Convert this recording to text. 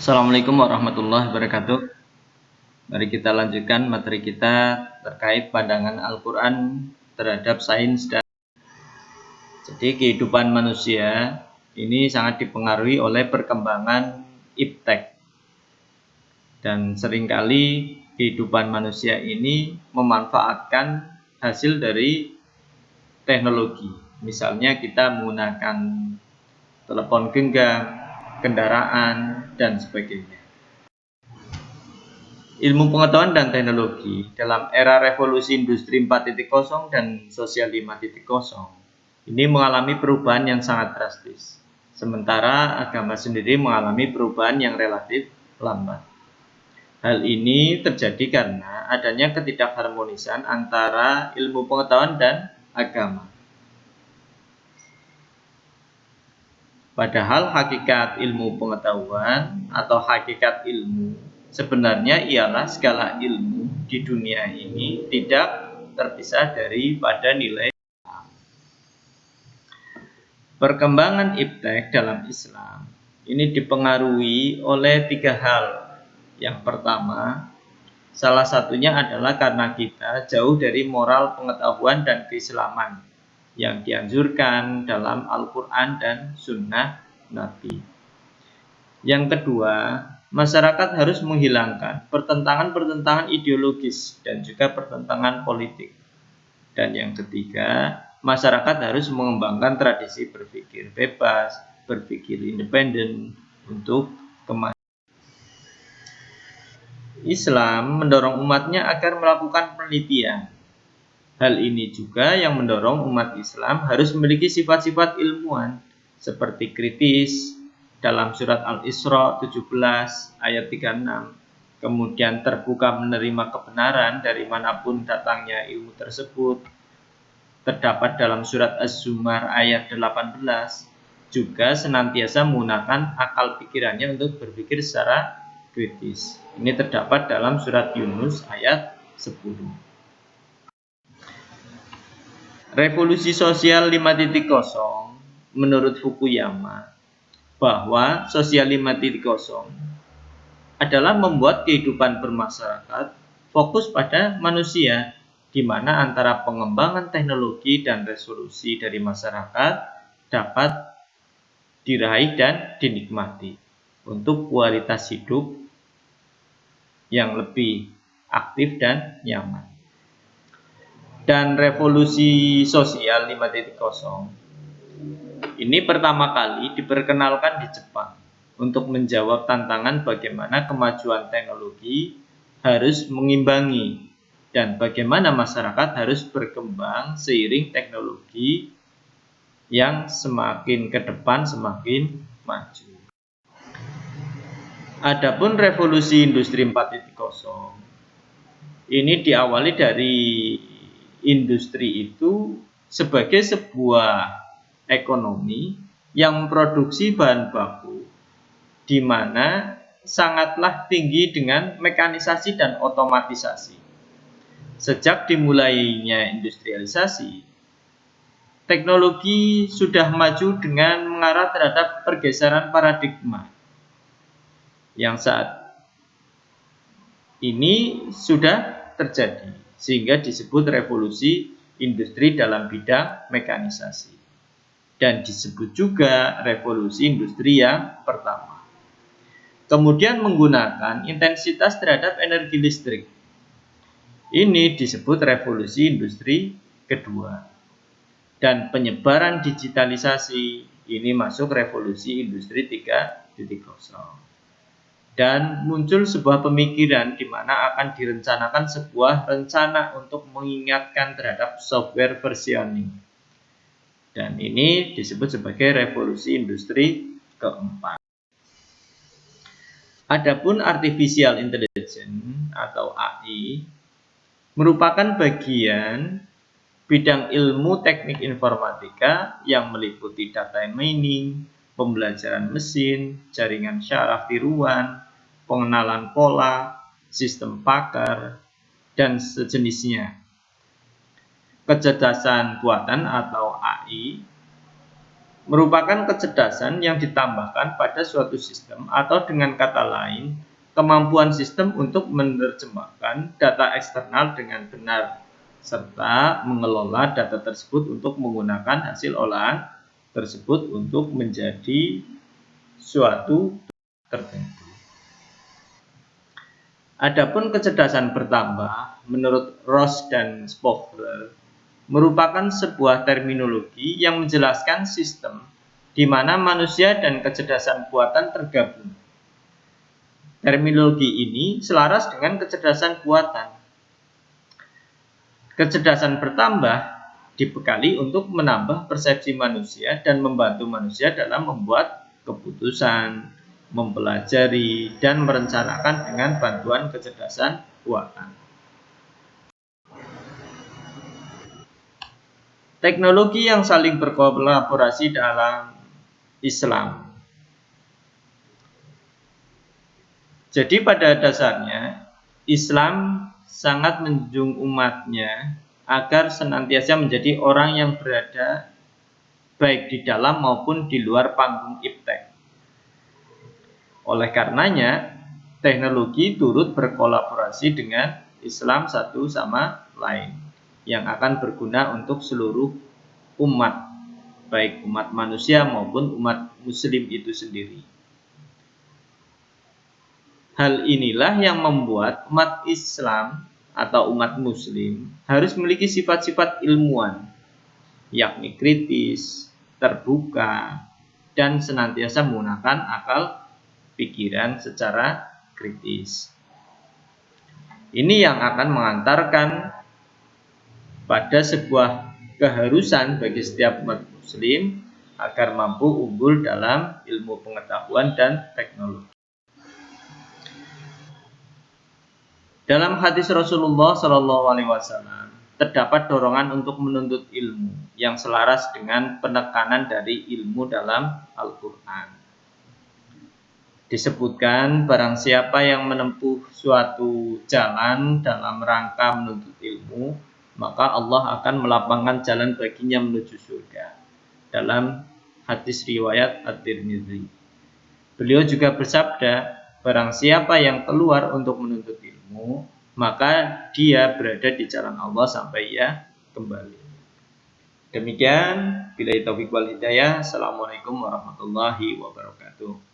Assalamualaikum warahmatullahi wabarakatuh. Mari kita lanjutkan materi kita terkait pandangan Al-Quran terhadap sains dan jadi kehidupan manusia ini sangat dipengaruhi oleh perkembangan iptek. Dan seringkali kehidupan manusia ini memanfaatkan hasil dari teknologi. Misalnya kita menggunakan telepon genggam, kendaraan, dan sebagainya. Ilmu pengetahuan dan teknologi dalam era revolusi industri 4.0 dan sosial 5.0 ini mengalami perubahan yang sangat drastis. Sementara agama sendiri mengalami perubahan yang relatif lambat. Hal ini terjadi karena adanya ketidakharmonisan antara ilmu pengetahuan dan agama. Padahal hakikat ilmu pengetahuan atau hakikat ilmu sebenarnya ialah segala ilmu di dunia ini tidak terpisah daripada nilai. Perkembangan iptek dalam Islam ini dipengaruhi oleh 3 hal. Yang pertama, salah satunya adalah karena kita jauh dari moral pengetahuan dan keislaman yang dianjurkan dalam Al-Quran dan Sunnah Nabi. Yang kedua, masyarakat harus menghilangkan pertentangan-pertentangan ideologis dan juga pertentangan politik. Dan yang ketiga, masyarakat harus mengembangkan tradisi berpikir bebas, berpikir independen untuk kemajuan. Islam mendorong umatnya agar melakukan penelitian. Hal ini juga yang mendorong umat Islam harus memiliki sifat-sifat ilmuwan seperti kritis dalam surat Al-Isra 17 ayat 36, kemudian terbuka menerima kebenaran dari manapun datangnya ilmu tersebut, terdapat dalam surat Az-Zumar ayat 18, juga senantiasa menggunakan akal pikirannya untuk berpikir secara kritis. Ini terdapat dalam surat Yunus ayat 10. Revolusi sosial 5.0 menurut Fukuyama bahwa sosial 5.0 adalah membuat kehidupan bermasyarakat fokus pada manusia, di mana antara pengembangan teknologi dan resolusi dari masyarakat dapat diraih dan dinikmati untuk kualitas hidup yang lebih aktif dan nyaman. Dan revolusi sosial 5.0 ini pertama kali diperkenalkan di Jepang untuk menjawab tantangan bagaimana kemajuan teknologi harus mengimbangi dan bagaimana masyarakat harus berkembang seiring teknologi yang semakin ke depan semakin maju. Adapun revolusi industri 4.0 ini diawali dari industri itu sebagai sebuah ekonomi yang memproduksi bahan baku di mana sangatlah tinggi dengan mekanisasi dan otomatisasi. Sejak dimulainya industrialisasi, teknologi sudah maju dengan mengarah terhadap pergeseran paradigma yang saat ini sudah terjadi, sehingga disebut revolusi industri dalam bidang mekanisasi. Dan disebut juga revolusi industri yang pertama. Kemudian menggunakan intensitas terhadap energi listrik. Ini disebut revolusi industri kedua. Dan penyebaran digitalisasi ini masuk revolusi industri 3.0. Dan muncul sebuah pemikiran di mana akan direncanakan sebuah rencana untuk mengingatkan terhadap software versioning. Dan ini disebut sebagai revolusi industri keempat. Adapun artificial intelligence atau AI merupakan bagian bidang ilmu teknik informatika yang meliputi data mining, pembelajaran mesin, jaringan syaraf tiruan, pengenalan pola, sistem pakar, dan sejenisnya. Kecerdasan buatan atau AI merupakan kecerdasan yang ditambahkan pada suatu sistem, atau dengan kata lain, kemampuan sistem untuk menerjemahkan data eksternal dengan benar, serta mengelola data tersebut untuk menggunakan hasil olahan tersebut untuk menjadi suatu tertentu. Adapun kecerdasan bertambah, menurut Ross dan Spogler, merupakan sebuah terminologi yang menjelaskan sistem di mana manusia dan kecerdasan buatan tergabung. Terminologi ini selaras dengan kecerdasan buatan. Kecerdasan bertambah dibekali untuk menambah persepsi manusia dan membantu manusia dalam membuat keputusan, mempelajari, dan merencanakan dengan bantuan kecerdasan buatan. Teknologi yang saling berkolaborasi dalam Islam. Jadi pada dasarnya Islam sangat menjunjung umatnya agar senantiasa menjadi orang yang berada baik di dalam maupun di luar panggung iptek. Oleh karenanya, teknologi turut berkolaborasi dengan Islam satu sama lain yang akan berguna untuk seluruh umat, baik umat manusia maupun umat muslim itu sendiri. Hal inilah yang membuat umat Islam atau umat muslim harus memiliki sifat-sifat ilmuwan, yakni kritis, terbuka, dan senantiasa menggunakan akal pikiran secara kritis. Ini yang akan mengantarkan pada sebuah keharusan bagi setiap umat muslim agar mampu unggul dalam ilmu pengetahuan dan teknologi. Dalam hadis Rasulullah SAW terdapat dorongan untuk menuntut ilmu yang selaras dengan penekanan dari ilmu dalam Al-Quran. Disebutkan barang siapa yang menempuh suatu jalan dalam rangka menuntut ilmu, maka Allah akan melapangkan jalan baginya menuju surga. Dalam hadis riwayat At-Tirmidzi. Beliau juga bersabda, barang siapa yang keluar untuk menuntut ilmu, maka dia berada di jalan Allah sampai ia kembali. Demikian, billahi taufiq wal hidayah. Assalamualaikum warahmatullahi wabarakatuh.